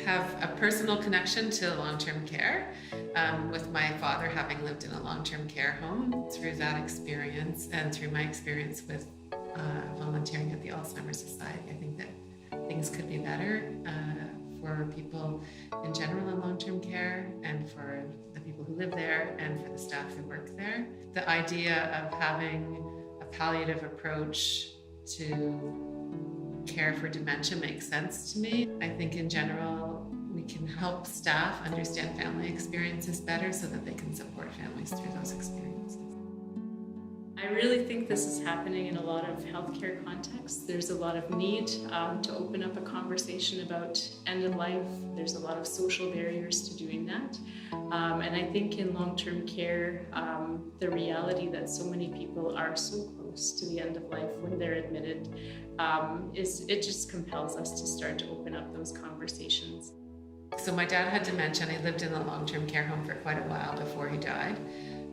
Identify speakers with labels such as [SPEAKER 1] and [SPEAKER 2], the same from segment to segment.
[SPEAKER 1] have a personal connection to long-term care, with my father having lived in a long-term care home. Through that experience and through my experience with volunteering at the Alzheimer's Society, I think that things could be better for people in general in long-term care, and for the people who live there, and for the staff who work there. The idea of having a palliative approach to care for dementia makes sense to me. I think in general, we can help staff understand family experiences better so that they can support families through those experiences.
[SPEAKER 2] I really think this is happening in a lot of healthcare contexts. There's a lot of need to open up a conversation about end of life. There's a lot of social barriers to doing that. And I think in long-term care, the reality that so many people are so close to the end of life when they're admitted, it just compels us to start to open up those conversations.
[SPEAKER 1] So my dad had dementia, and he lived in a long-term care home for quite a while before he died.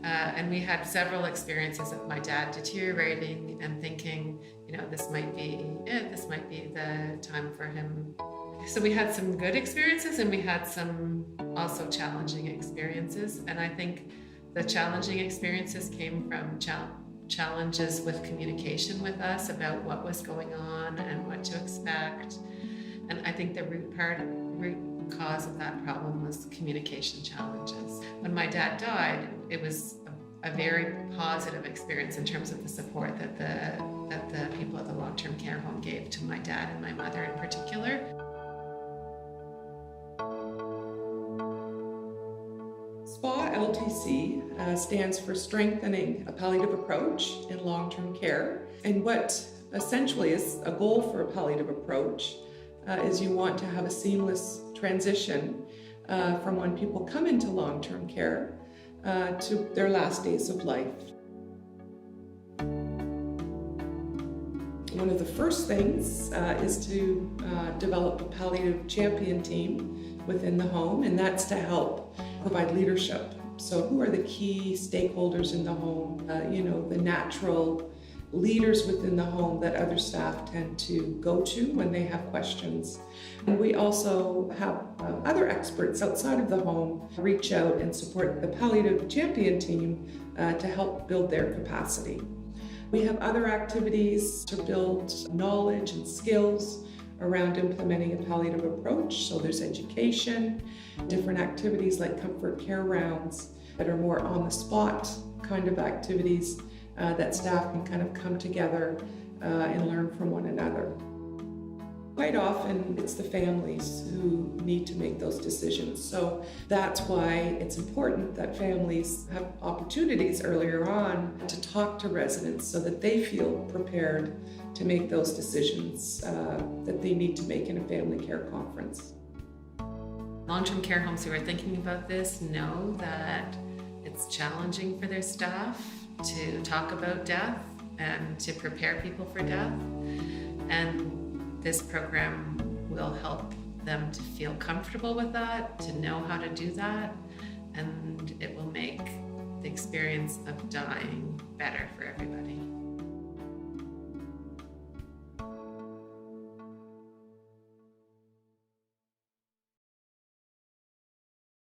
[SPEAKER 1] And we had several experiences of my dad deteriorating and thinking, this might be it, this might be the time for him. So we had some good experiences, and we had some also challenging experiences. And I think the challenging experiences came from challenges with communication with us about what was going on and what to expect. And I think the root cause of that problem was communication challenges. When my dad died, it was a very positive experience in terms of the support that the people at the long-term care home gave to my dad and my mother in particular.
[SPEAKER 3] SPA-LTC stands for Strengthening a Palliative Approach in Long-Term Care. And what essentially is a goal for a palliative approach is you want to have a seamless transition from when people come into long-term care to their last days of life. One of the first things is to develop a palliative champion team within the home, and that's to help provide leadership. So who are the key stakeholders in the home? The natural leaders within the home that other staff tend to go to when they have questions. And we also have other experts outside of the home reach out and support the palliative champion team to help build their capacity. We have other activities to build knowledge and skills around implementing a palliative approach. So there's education, different activities like comfort care rounds that are more on the spot kind of activities that staff can kind of come together and learn from one another. Quite often it's the families who need to make those decisions. So that's why it's important that families have opportunities earlier on to talk to residents so that they feel prepared to make those decisions that they need to make in a family care conference.
[SPEAKER 1] Long-term care homes who are thinking about this know that it's challenging for their staff to talk about death and to prepare people for death. And this program will help them to feel comfortable with that, to know how to do that, and it will make the experience of dying better for everybody.